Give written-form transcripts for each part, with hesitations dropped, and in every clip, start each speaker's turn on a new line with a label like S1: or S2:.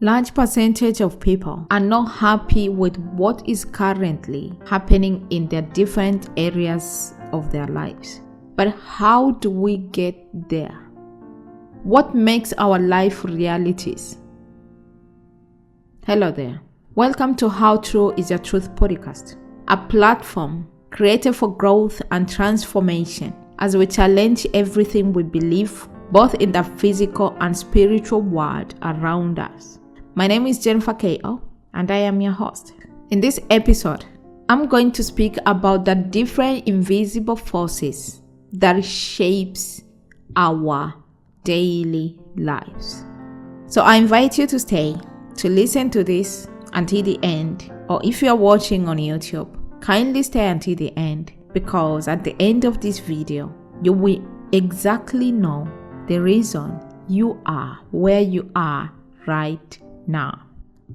S1: Large percentage of people are not happy with what is currently happening in their different areas of their lives. But how do we get there? What makes our life realities? Hello there. Welcome to How True is Your Truth podcast, a platform created for growth and transformation as we challenge everything we believe, both in the physical and spiritual world around us. My name is Jennifer K.O. and I am your host. In this episode, I'm going to speak about the different invisible forces that shapes our daily lives. So I invite you to stay to listen to this until the end, or if you're watching on YouTube, kindly stay until the end, because at the end of this video, you will exactly know the reason you are where you are right now.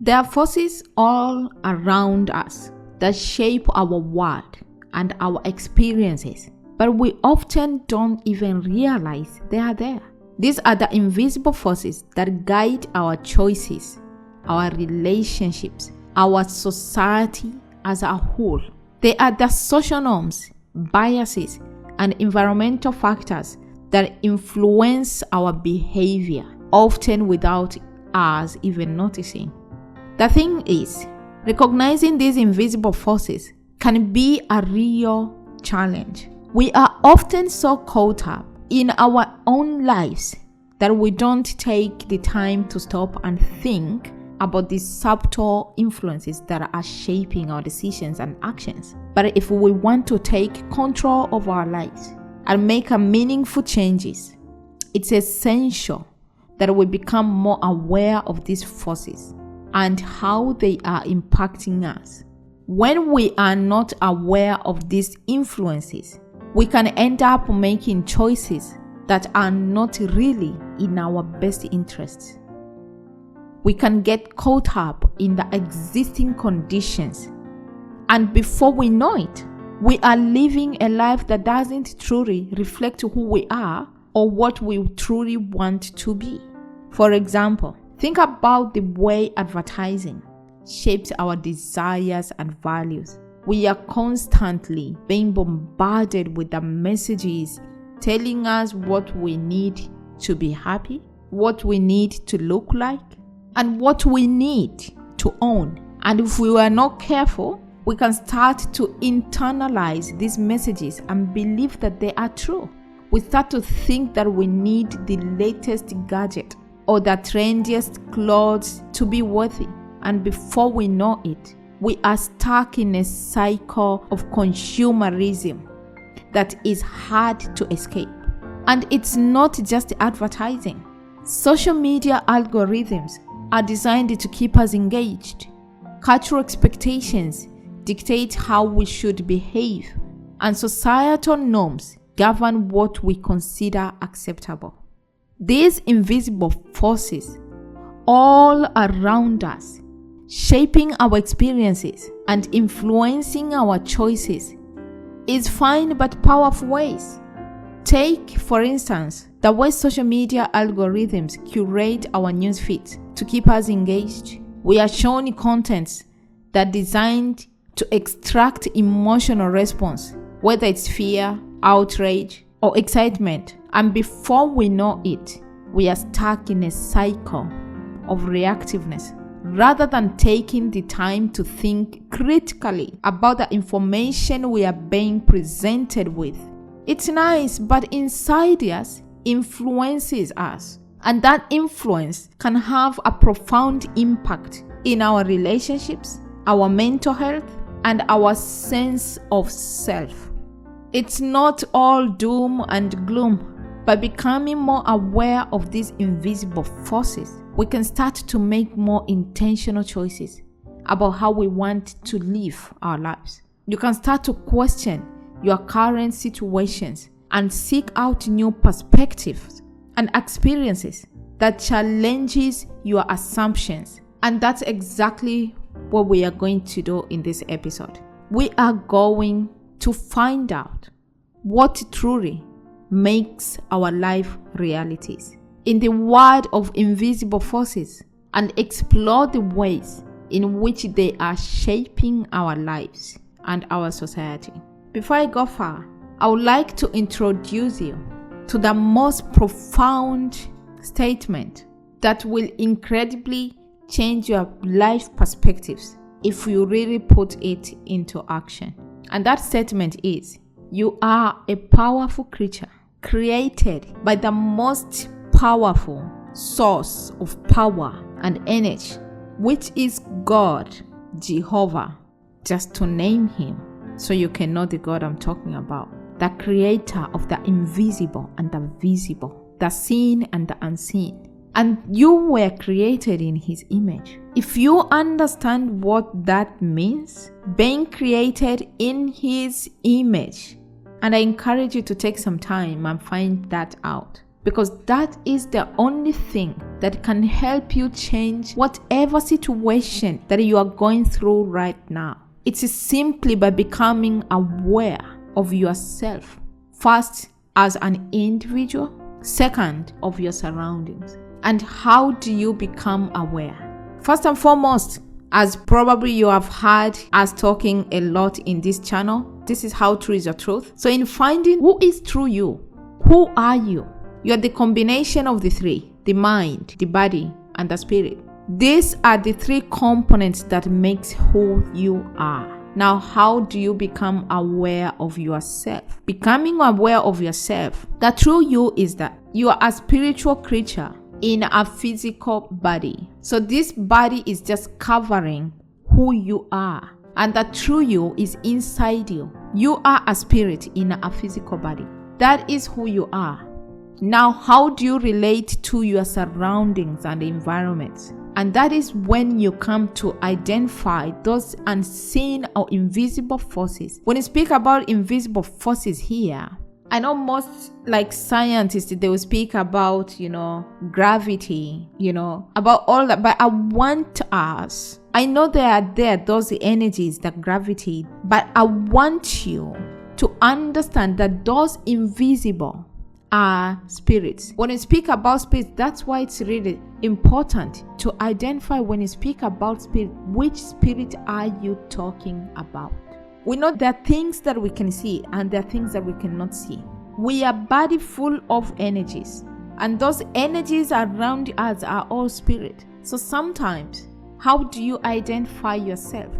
S1: There are forces all around us that shape our world and our experiences, but we often don't even realize they are there. These are the invisible forces that guide our choices, our relationships, our society as a whole. They are the social norms, biases, and environmental factors that influence our behavior, often without us even noticing. The thing is, recognizing these invisible forces can be a real challenge. We are often so caught up in our own lives that we don't take the time to stop and think about these subtle influences that are shaping our decisions and actions. But if we want to take control of our lives and make meaningful changes, it's essential that we become more aware of these forces and how they are impacting us. When we are not aware of these influences, we can end up making choices that are not really in our best interests. We can get caught up in the existing conditions, and before we know it, we are living a life that doesn't truly reflect who we are or what we truly want to be. For example, think about the way advertising shapes our desires and values. We are constantly being bombarded with the messages telling us what we need to be happy, what we need to look like, and what we need to own. And if we are not careful, we can start to internalize these messages and believe that they are true. We start to think that we need the latest gadget or the trendiest clothes to be worthy. And before we know it, we are stuck in a cycle of consumerism that is hard to escape. And it's not just advertising. Social media algorithms are designed to keep us engaged. Cultural expectations dictate how we should behave, and societal norms govern what we consider acceptable. These invisible forces all around us, shaping our experiences and influencing our choices, is fine but powerful ways. Take, for instance, the way social media algorithms curate our news feeds to keep us engaged. We are shown contents that are designed to extract emotional response, whether it's fear, outrage, or excitement. And before we know it, we are stuck in a cycle of reactiveness rather than taking the time to think critically about the information we are being presented with. It's nice, but inside us influences us, and that influence can have a profound impact in our relationships, our mental health, and our sense of self. It's not all doom and gloom. By becoming more aware of these invisible forces, we can start to make more intentional choices about how we want to live our lives. You can start to question your current situations and seek out new perspectives and experiences that challenges your assumptions. And that's exactly what we are going to do in this episode. We are going to find out what truly makes our life realities. In the world of invisible forces, and explore the ways in which they are shaping our lives and our society. Before I go far, I would like to introduce you to the most profound statement that will incredibly change your life perspectives if you really put it into action. And that statement is, you are a powerful creature created by the most powerful source of power and energy, which is God, Jehovah, just to name him so you can know the God I'm talking about. The creator of the invisible and the visible, the seen and the unseen. And you were created in his image. If you understand what that means, being created in his image, and I encourage you to take some time and find that out, because that is the only thing that can help you change whatever situation that you are going through right now. It is simply by becoming aware of yourself, first as an individual, second of your surroundings. And how do you become aware? First and foremost, as probably you have heard us talking a lot in this channel, this is how true is your truth. So in finding who is true you, who are you? You are the combination of the three: the mind, the body, and the spirit. These are the three components that makes who you are. Now, how do you become aware of yourself? Becoming aware of yourself, the true you is that you are a spiritual creature in a physical body. So this body is just covering who you are. And the true you is inside you. You are a spirit in a physical body. That is who you are. Now, how do you relate to your surroundings and the environment? And that is when you come to identify those unseen or invisible forces. When you speak about invisible forces here, I know most like scientists, they will speak about, gravity, about all that. But I want us, I know those energies, that gravity, but I want you to understand that those invisible are spirits. When you speak about spirits, that's why it's really important to identify when you speak about spirit, which spirit are you talking about? We know there are things that we can see and there are things that we cannot see. We are body full of energies, and those energies around us are all spirit. So sometimes, how do you identify yourself?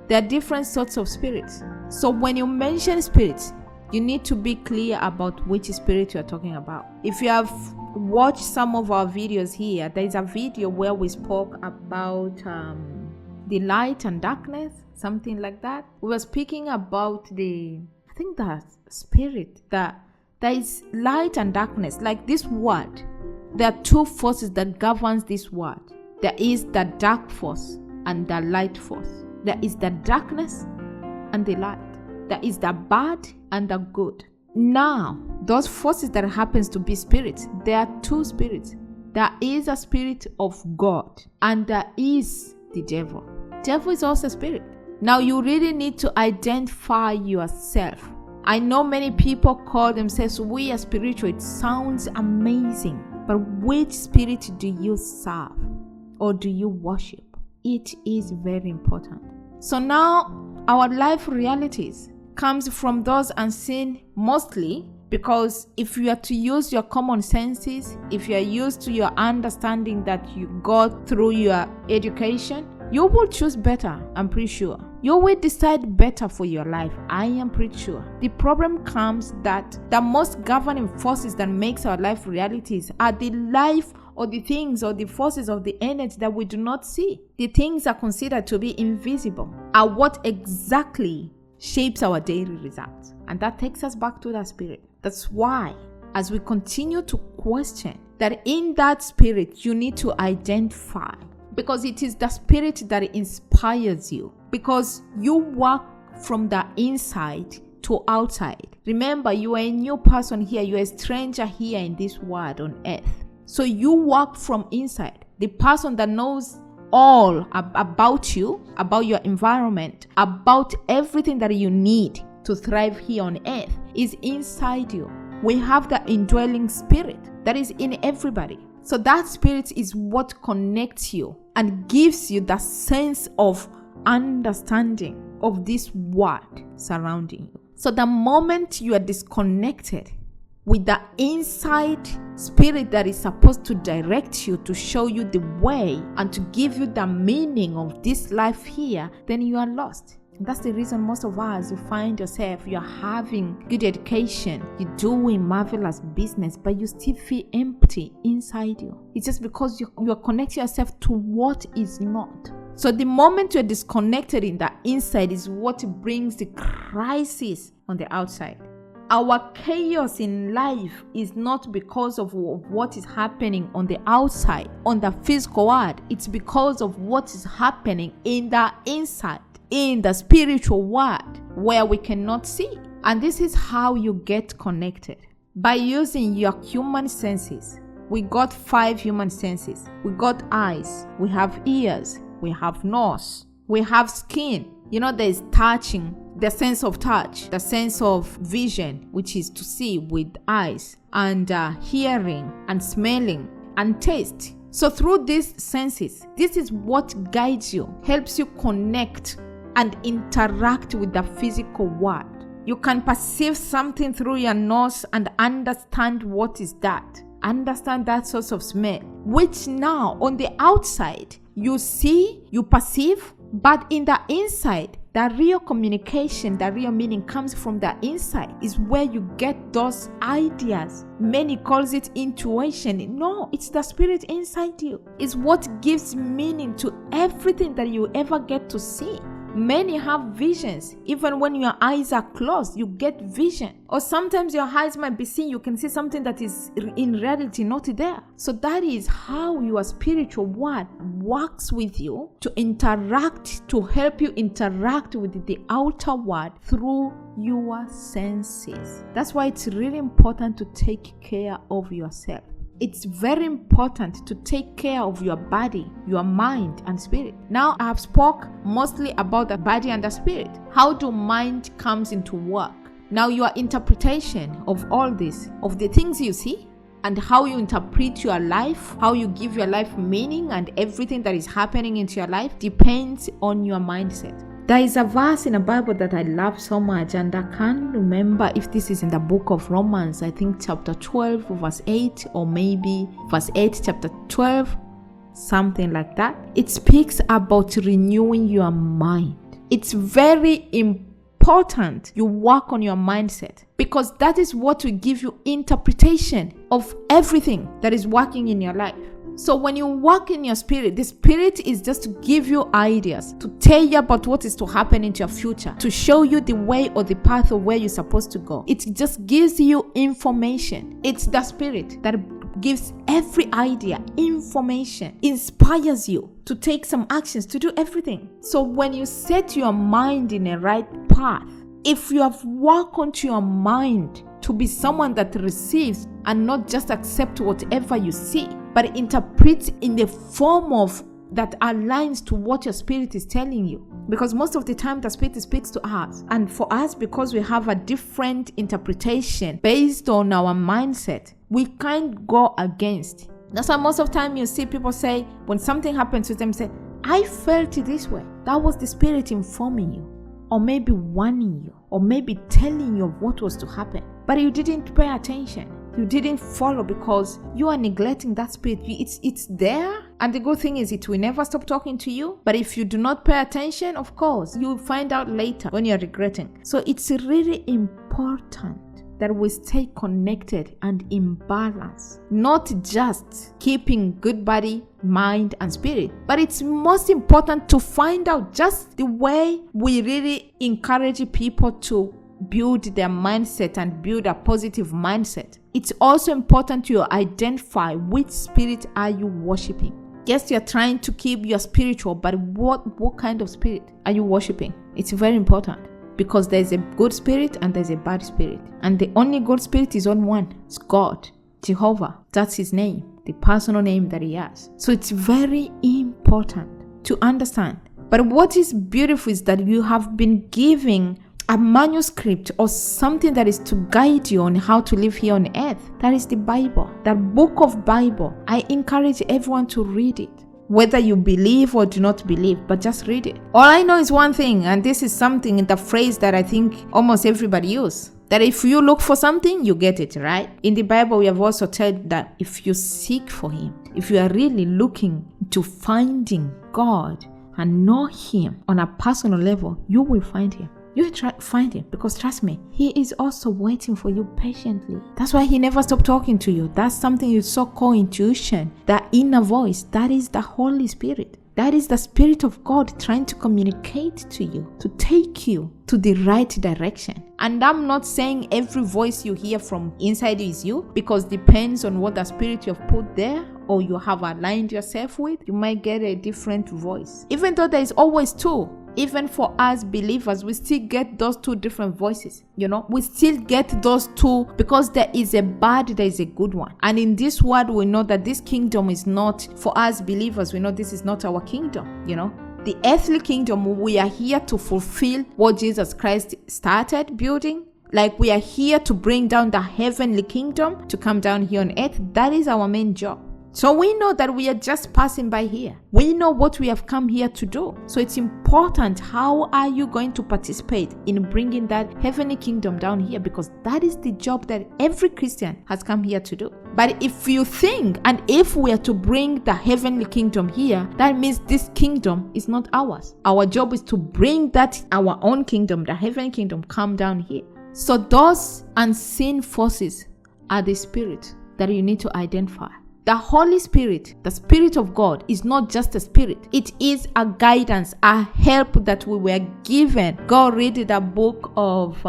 S1: There are different sorts of spirits. So when you mention spirits, you need to be clear about which spirit you are talking about. If you have watched some of our videos here, there is a video where we spoke about the light and darkness, something like that. We were speaking about the spirit, that there is light and darkness. Like this word, there are two forces that governs this word. There is the dark force and the light force. There is the darkness and the light. There is the bad and the good. Now, those forces that happens to be spirits, there are two spirits. There is a spirit of God and there is the devil. Devil is also a spirit. Now, you really need to identify yourself. I know many people call themselves, we are spiritual. It sounds amazing. But which spirit do you serve or do you worship? It is very important. So now, our life realities comes from those unseen mostly, because if you are to use your common senses, if you are used to your understanding that you got through your education, you will choose better, I'm pretty sure. You will decide better for your life, I am pretty sure. The problem comes that the most governing forces that makes our life realities are the life or the things or the forces of the energy that we do not see. The things are considered to be invisible are what exactly shapes our daily results. And that takes us back to the spirit. That's why, as we continue to question, that in that spirit you need to identify, because it is the spirit that inspires you, because you work from the inside to outside. Remember, you are a new person here, you are a stranger here in this world on earth. So you work from inside. The person that knows all about you, about your environment, about everything that you need to thrive here on earth is inside you. we have the indwelling spirit that is in everybody. So that spirit is what connects you and gives you the sense of understanding of this world surrounding you. So the moment you are disconnected with the inside spirit that is supposed to direct you, to show you the way and to give you the meaning of this life here, then you are lost. And that's the reason most of us, you find yourself, you're having good education, you're doing marvelous business, but you still feel empty inside you. It's just because you are connecting yourself to what is not. So the moment you're disconnected in the inside is what brings the crisis on the outside. Our chaos in life is not because of what is happening on the outside, on the physical world. It's because of what is happening in the inside, in the spiritual world, where we cannot see. And this is how you get connected. By using your human senses. We got 5 human senses. We got eyes, we have ears, we have nose, we have skin. There's touching, the sense of touch, the sense of vision, which is to see with eyes, and hearing and smelling and taste. So through these senses, this is what guides you, helps you connect and interact with the physical world. You can perceive something through your nose and understand what is that. Understand that source of smell, which now on the outside you see, you perceive, but in the inside, the real communication, the real meaning comes from the inside, is where you get those ideas. Many calls it intuition. No, it's the spirit inside you. It's what gives meaning to everything that you ever get to see. Many have visions. Even when your eyes are closed, you get vision. Or sometimes your eyes might be seeing, you can see something that is in reality not there. So that is how your spiritual world works with you to interact, to help you interact with the outer world through your senses. That's why it's really important to take care of yourself. It's very important to take care of your body, your mind and spirit. Now I have spoke mostly about the body and the spirit. How do mind comes into work? Now your interpretation of all this, of the things you see and how you interpret your life, how you give your life meaning and everything that is happening into your life depends on your mindset. There is a verse in the Bible that I love so much, and I can't remember if this is in the book of Romans, I think chapter 12 verse 8, or maybe verse 8 chapter 12, something like that. It speaks about renewing your mind. It's very important you work on your mindset, because that is what will give you interpretation of everything that is working in your life. So when you work in your spirit, the spirit is just to give you ideas, to tell you about what is to happen into your future, to show you the way or the path of where you're supposed to go. It just gives you information. It's the spirit that gives every idea, information, inspires you to take some actions, to do everything. So when you set your mind in a right path, if you have worked onto your mind to be someone that receives and not just accept whatever you see, but interpret in the form of that aligns to what your spirit is telling you. Because most of the time the spirit speaks to us, and for us, because we have a different interpretation based on our mindset, we can't go against. That's why most of the time you see people say, when something happens to them, say, I felt it this way. That was the spirit informing you, or maybe warning you, or maybe telling you of what was to happen, but you didn't pay attention. You didn't follow because you are neglecting that spirit. It's there, and the good thing is it will never stop talking to you. But if you do not pay attention, of course, you will find out later when you're regretting. So it's really important that we stay connected and in balance, not just keeping good body, mind and spirit, but it's most important to find out just the way we really encourage people to build their mindset and build a positive mindset. It's also important to identify which spirit are you worshiping. Yes, you're trying to keep your spiritual, but what kind of spirit are you worshiping? It's very important, because there's a good spirit and there's a bad spirit, and the only good spirit is on one. It's God, Jehovah. That's his name, the personal name that he has. So it's very important to understand. But what is beautiful is that you have been giving a manuscript or something that is to guide you on how to live here on earth. That is the Bible, that book of Bible. I encourage everyone to read it, whether you believe or do not believe, but just read it. All I know is one thing, and this is something in the phrase that I think almost everybody uses, that if you look for something, you get it, right? In the Bible, we have also said that if you seek for him, if you are really looking to finding God and know him on a personal level, you will find him. You will find him, because trust me, he is also waiting for you patiently. That's why he never stopped talking to you. That's something you so call intuition, that inner voice. That is the Holy Spirit. That is the Spirit of God trying to communicate to you, to take you to the right direction. And I'm not saying every voice you hear from inside you is you, because depends on what the Spirit you have put there or you have aligned yourself with. You might get a different voice. Even though there is always two. Even for us believers, we still get those two different voices. We still get those two, because there is a bad, there is a good one. And in this world, we know that this kingdom is not for us believers. We know this is not our kingdom. The earthly kingdom, we are here to fulfill what Jesus Christ started building. Like, we are here to bring down the heavenly kingdom to come down here on earth. That is our main job. So we know that we are just passing by here. We know what we have come here to do. So it's important, how are you going to participate in bringing that heavenly kingdom down here? Because that is the job that every Christian has come here to do. But if you think, and if we are to bring the heavenly kingdom here, that means this kingdom is not ours. Our job is to bring that, our own kingdom, the heavenly kingdom, come down here. So those unseen forces are the spirit that you need to identify. The Holy Spirit, the Spirit of God, is not just a spirit. It is a guidance, a help that we were given. Go read the book of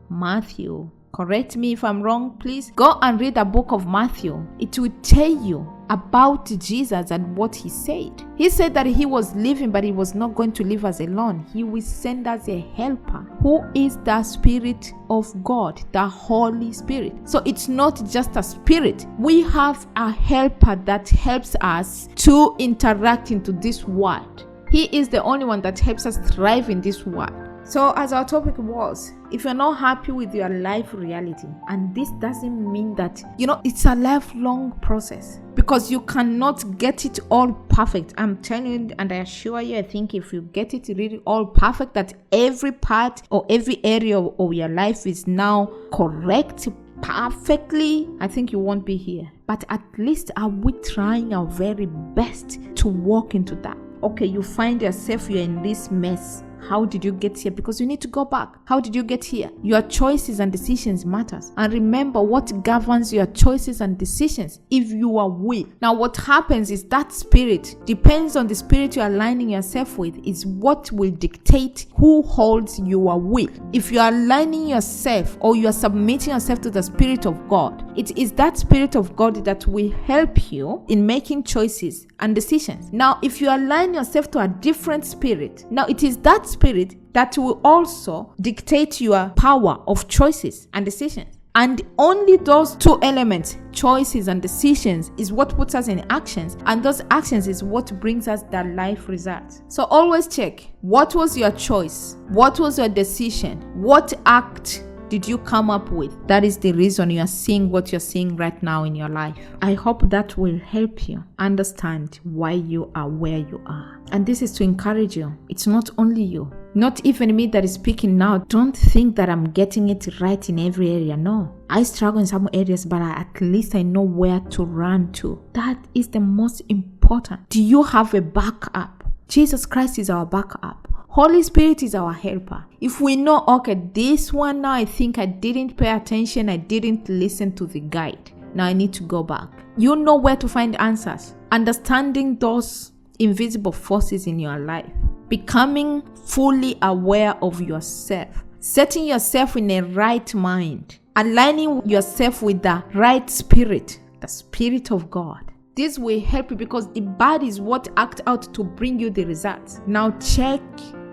S1: Matthew. Correct me if I'm wrong, please. Go and read the book of Matthew. It will tell you about Jesus and what he said. He said that he was leaving, but he was not going to leave us alone. He will send us a helper, who is the Spirit of God, the Holy Spirit. So it's not just a spirit. We have a helper that helps us to interact into this world. He is the only one that helps us thrive in this world. So as our topic was, if you're not happy with your life reality, and this doesn't mean that, it's a lifelong process, because you cannot get it all perfect. I'm telling you, and I assure you, I think if you get it really all perfect, that every part or every area of your life is now correct perfectly, I think you won't be here. But at least are we trying our very best to walk into that? Okay, you find yourself, you're in this mess. How did you get here? Because you need to go back. How did you get here? Your choices and decisions matters. And remember, what governs your choices and decisions? If you are will. Now, what happens is that spirit depends on the spirit you're aligning yourself with, is what will dictate who holds your will. If you are aligning yourself or you are submitting yourself to the Spirit of God, it is that Spirit of God that will help you in making choices and decisions. Now, if you align yourself to a different spirit, now it is that spirit that will also dictate your power of choices and decisions. And only those two elements, choices and decisions, is what puts us in actions. And those actions is what brings us the life results. So always check, what was your choice? What was your decision? What act did you come up with? That is the reason you are seeing what you're seeing right now in your life. I hope that will help you understand why you are where you are. And this is to encourage you. It's not only you. Not even me that is speaking now. Don't think that I'm getting it right in every area. No. I struggle in some areas, but at least I know where to run to. That is the most important. Do you have a backup? Jesus Christ is our backup. Holy Spirit is our helper. If we know, okay, this one now, I think I didn't pay attention, I didn't listen to the guide. Now I need to go back. You know where to find answers. Understanding those invisible forces in your life. Becoming fully aware of yourself. Setting yourself in a right mind. Aligning yourself with the right spirit, the Spirit of God. This will help you, because the body is what acts out to bring you the results. Now check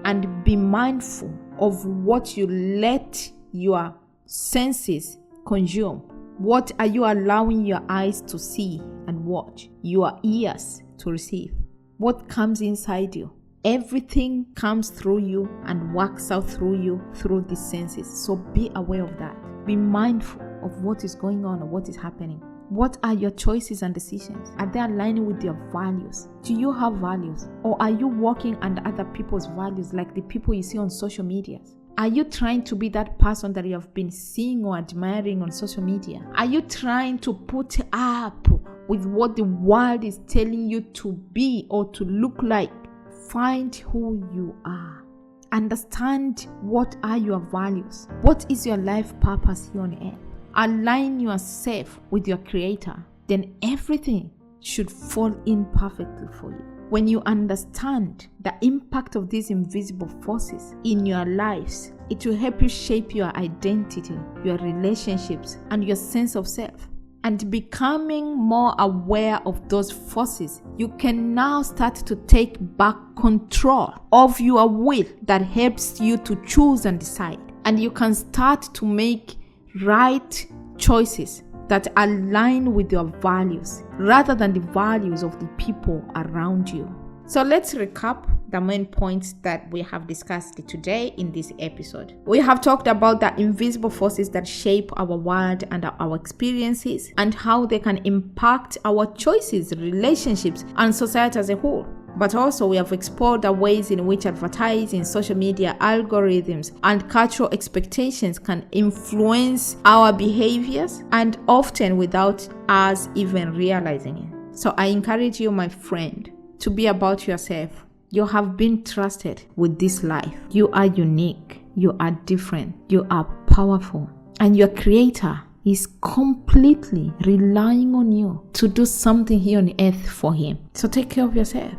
S1: and be mindful of what you let your senses consume. What are you allowing your eyes to see and watch? Your ears to receive? What comes inside you? Everything comes through you and works out through you through the senses. So be aware of that. Be mindful of what is going on or what is happening. What are your choices and decisions? Are they aligning with your values? Do you have values? Or are you walking under other people's values, like the people you see on social media? Are you trying to be that person that you have been seeing or admiring on social media? Are you trying to put up with what the world is telling you to be or to look like? Find who you are. Understand what are your values. What is your life purpose here on earth? Align yourself with your Creator. Then everything should fall in perfectly for you. When you understand the impact of these invisible forces in your lives, it will help you shape your identity, your relationships, and your sense of self. And becoming more aware of those forces, you can now start to take back control of your will that helps you to choose and decide. And you can start to make right choices that align with your values rather than the values of the people around you. So let's recap the main points that we have discussed today in this episode. We have talked about the invisible forces that shape our world and our experiences and how they can impact our choices, relationships, and society as a whole. But also we have explored the ways in which advertising, social media, algorithms, and cultural expectations can influence our behaviors, and often without us even realizing it. So I encourage you, my friend, to be about yourself. You have been trusted with this life. You are unique. You are different. You are powerful. And your Creator is completely relying on you to do something here on earth for Him. So take care of yourself.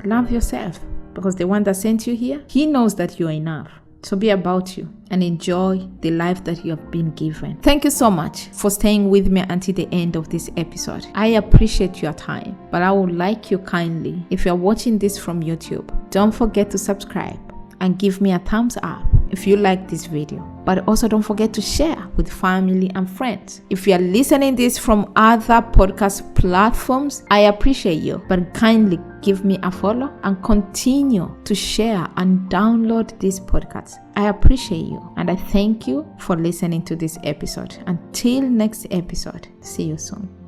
S1: Love yourself, because the one that sent you here, He knows that you are enough. So be about you and enjoy the life that you have been given. Thank you so much for staying with me until the end of this episode. I appreciate your time, but I would like you kindly, if you're watching this from YouTube, don't forget to subscribe and give me a thumbs up if you like this video. But also don't forget to share with family and friends. If you are listening this from other podcast platforms, I appreciate you, but kindly give me a follow and continue to share and download this podcast. I appreciate you and I thank you for listening to this episode. Until next episode, see you soon.